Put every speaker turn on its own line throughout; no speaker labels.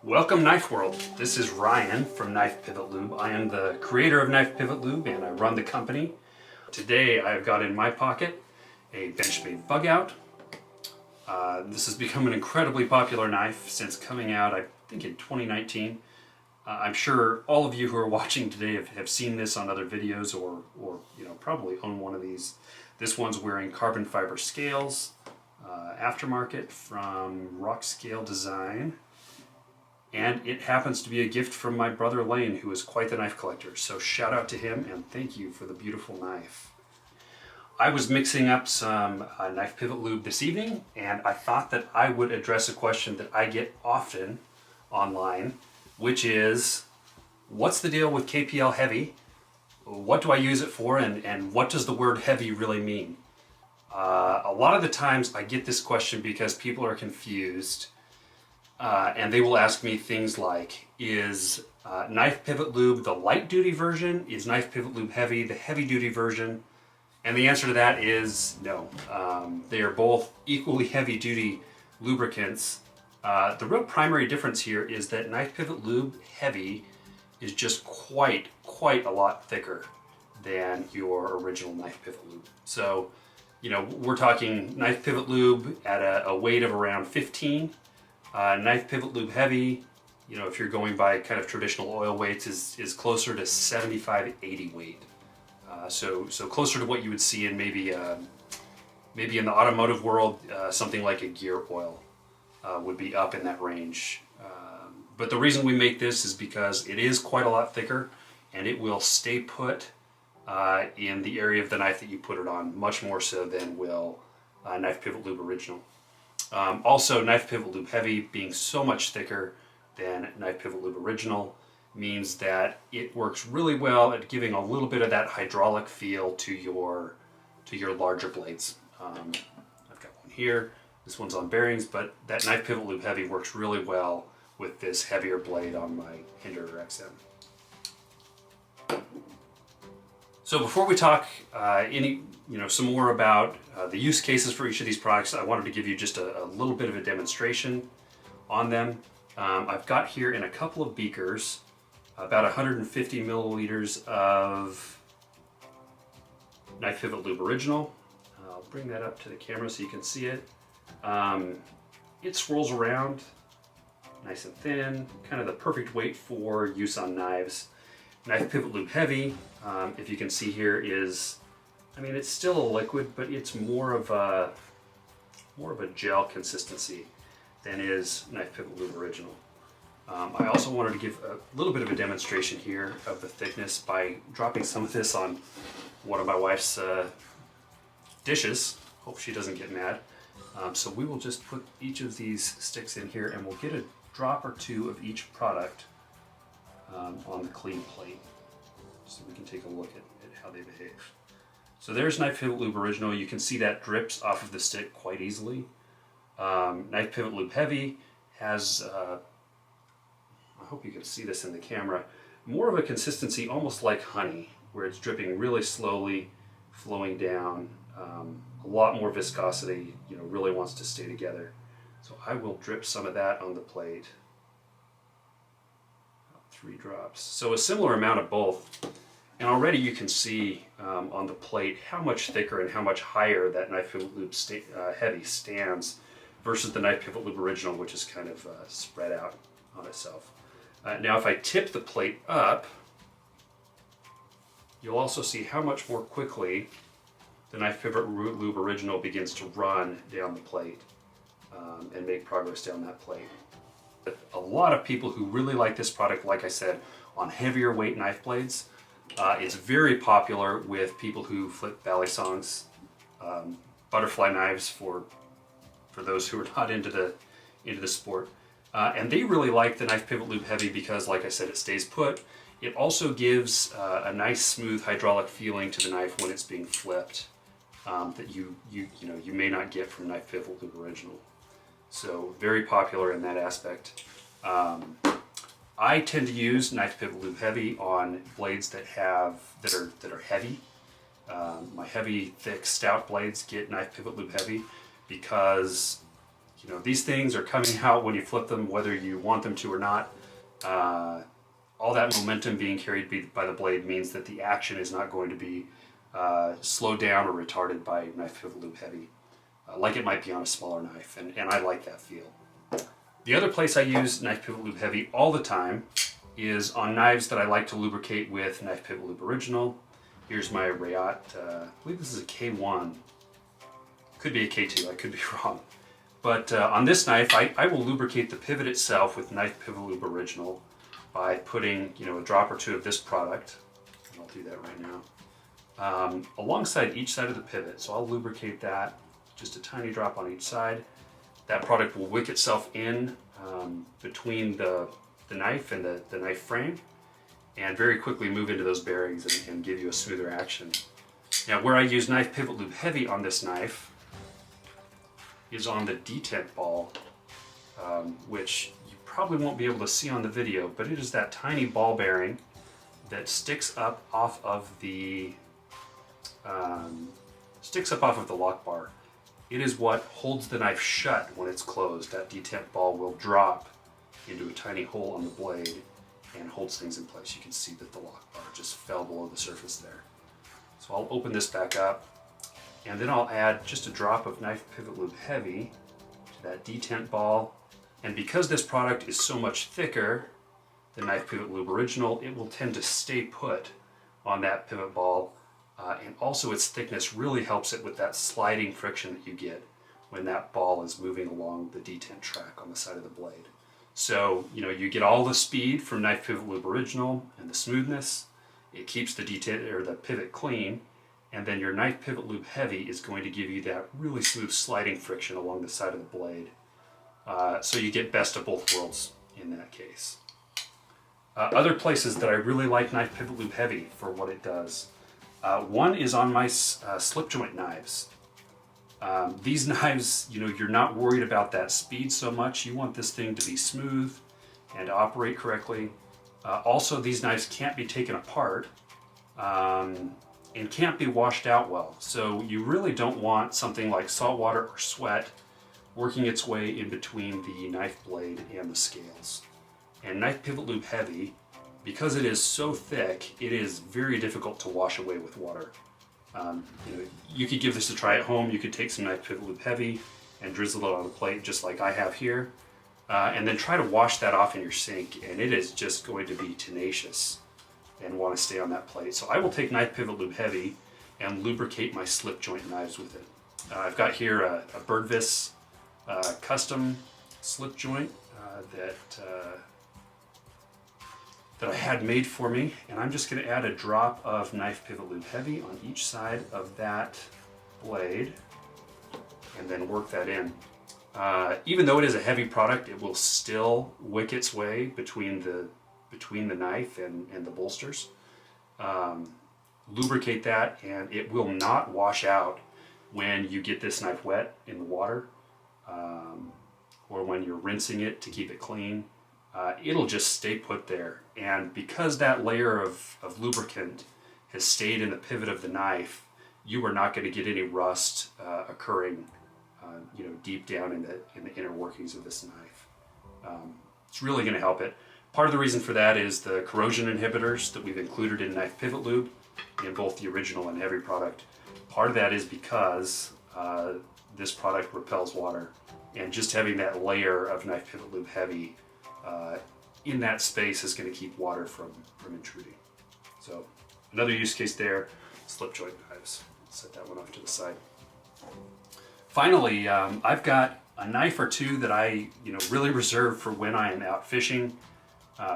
Welcome Knife World. This is Ryan from Knife Pivot Lube. I am the creator of Knife Pivot Lube and I run the company. Today I've got in my pocket a Benchmade bug out. This has become an incredibly popular knife since coming out, I think in 2019. I'm sure all of you who are watching today have seen this on other videos or probably own one of these. This one's wearing carbon fiber scales, aftermarket from Rock Scale Design. And it happens to be a gift from my brother Lane, who is quite the knife collector. So shout out to him and thank you for the beautiful knife. I was mixing up some Knife Pivot Lube this evening, and I thought that I would address a question that I get often online, which is, what's the deal with KPL Heavy? What do I use it for, and what does the word heavy really mean? A lot of the times I get this question because people are confused. And they will ask me things like, is Knife Pivot Lube the light duty version? Is Knife Pivot Lube Heavy the heavy duty version? And the answer to that is no. They are both equally heavy duty lubricants. The real primary difference here is that Knife Pivot Lube Heavy is just quite a lot thicker than your original Knife Pivot Lube. So, we're talking Knife Pivot Lube at a weight of around 15. Knife Pivot Lube Heavy, if you're going by kind of traditional oil weights, is closer to 75-80 weight. So closer to what you would see in maybe in the automotive world, something like a gear oil would be up in that range. But the reason we make this is because it is quite a lot thicker and it will stay put in the area of the knife that you put it on, much more so than will Knife Pivot Lube Original. Also, Knife Pivot Lube Heavy being so much thicker than Knife Pivot Lube Original means that it works really well at giving a little bit of that hydraulic feel to your larger blades. I've got one here. This one's on bearings, but that Knife Pivot Lube Heavy works really well with this heavier blade on my Hinder XM. So before we talk some more about the use cases for each of these products, I wanted to give you just a little bit of a demonstration on them. I've got here in a couple of beakers about 150 milliliters of Knife Pivot Lube Original. I'll bring that up to the camera so you can see it. It swirls around nice and thin, kind of the perfect weight for use on knives. Knife Pivot Lube Heavy, if you can see here, is, it's still a liquid, but it's more of a gel consistency than is Knife Pivot Lube Original. I also wanted to give a little bit of a demonstration here of the thickness by dropping some of this on one of my wife's dishes. Hope she doesn't get mad. So we will just put each of these sticks in here and we'll get a drop or two of each product on the clean plate, so we can take a look at how they behave. So there's Knife Pivot Lube Original. You can see that drips off of the stick quite easily. Knife Pivot Lube Heavy has, I hope you can see this in the camera, more of a consistency almost like honey, where it's dripping really slowly, flowing down, a lot more viscosity, really wants to stay together. So I will drip some of that on the plate. 3 drops. So a similar amount of both. And already you can see on the plate how much thicker and how much higher that Knife Pivot Lube Heavy stands versus the Knife Pivot Lube Original, which is kind of spread out on itself. Now if I tip the plate up, you'll also see how much more quickly the Knife Pivot Lube Original begins to run down the plate and make progress down that plate. A lot of people who really like this product, like I said, on heavier weight knife blades. It's very popular with people who flip ballet songs, butterfly knives for those who are not into the sport. And they really like the Knife Pivot Lube Heavy because, like I said, it stays put. It also gives a nice smooth hydraulic feeling to the knife when it's being flipped that you may not get from Knife Pivot Lube Original. So very popular in that aspect. I tend to use Knife Pivot Lube Heavy on blades that are heavy. My heavy, thick, stout blades get Knife Pivot Lube Heavy because You know, these things are coming out when you flip them, whether you want them to or not. All that momentum being carried by the blade means that the action is not going to be slowed down or retarded by Knife Pivot Lube Heavy, like it might be on a smaller knife, and I like that feel. The other place I use Knife Pivot Lube Heavy all the time is on knives that I like to lubricate with Knife Pivot Lube Original. Here's my Rayot, I believe this is a K1, could be a K2, I could be wrong. But on this knife, I will lubricate the pivot itself with Knife Pivot Lube Original by putting, you know, a drop or two of this product, and I'll do that right now, alongside each side of the pivot. So I'll lubricate that, just a tiny drop on each side. That product will wick itself in between the knife and the knife frame, and very quickly move into those bearings and give you a smoother action. Now, where I use Knife Pivot Lube Heavy on this knife is on the detent ball, which you probably won't be able to see on the video, but it is that tiny ball bearing that sticks up off of the lock bar. It is what holds the knife shut when it's closed. That detent ball will drop into a tiny hole on the blade and holds things in place. You can see that the lock bar just fell below the surface there. So I'll open this back up, and then I'll add just a drop of Knife Pivot Lube Heavy to that detent ball. And because this product is so much thicker than Knife Pivot Lube Original, it will tend to stay put on that pivot ball. And also its thickness really helps it with that sliding friction that you get when that ball is moving along the detent track on the side of the blade. So, you know, you get all the speed from Knife Pivot Lube Original and the smoothness. It keeps the detent or the pivot clean, and then your Knife Pivot Lube Heavy is going to give you that really smooth sliding friction along the side of the blade. So you get best of both worlds in that case. Other places that I really like Knife Pivot Lube Heavy for what it does. One is on my slip joint knives. These knives, you know, you're not worried about that speed so much. You want this thing to be smooth and operate correctly. Also, these knives can't be taken apart and can't be washed out well. So you really don't want something like salt water or sweat working its way in between the knife blade and the scales. And Knife Pivot Lube Heavy, because it is so thick, it is very difficult to wash away with water. You know, you could give this a try at home. You could take some Knife Pivot Lube Heavy and drizzle it on the plate just like I have here, and then try to wash that off in your sink, and it is just going to be tenacious and want to stay on that plate. So I will take Knife Pivot Lube Heavy and lubricate my slip joint knives with it. I've got here a Birdvis custom slip joint that I had made for me, and I'm just going to add a drop of Knife Pivot Lube Heavy on each side of that blade and then work that in. Even though it is a heavy product, it will still wick its way between the knife and the bolsters. Lubricate that, and it will not wash out when you get this knife wet in the water, or when you're rinsing it to keep it clean. It'll just stay put there, and because that layer of lubricant has stayed in the pivot of the knife, you are not going to get any rust occurring, you know, deep down in the inner workings of this knife. It's really going to help it. Part of the reason for that is the corrosion inhibitors that we've included in Knife Pivot Lube in both the original and heavy product. Part of that is because this product repels water, and just having that layer of Knife Pivot Lube Heavy in that space is going to keep water from intruding. So another use case there, slip joint knives. Set that one off to the side. Finally, I've got a knife or two that I really reserve for when I am out fishing,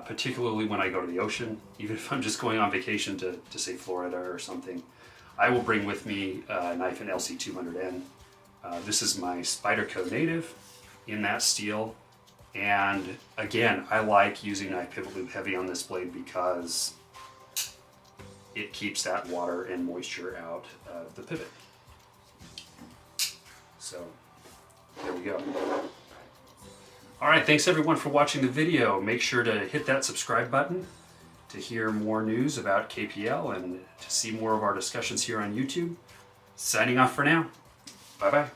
particularly when I go to the ocean. Even if I'm just going on vacation to say Florida or something, I will bring with me a knife, an LC200N. This is my Spyderco Native in that steel. And again, I like using Knife Pivot Lube Heavy on this blade because it keeps that water and moisture out of the pivot. So there we go. All right, thanks everyone for watching the video. Make sure to hit that subscribe button to hear more news about KPL and to see more of our discussions here on YouTube. Signing off for now. Bye-bye.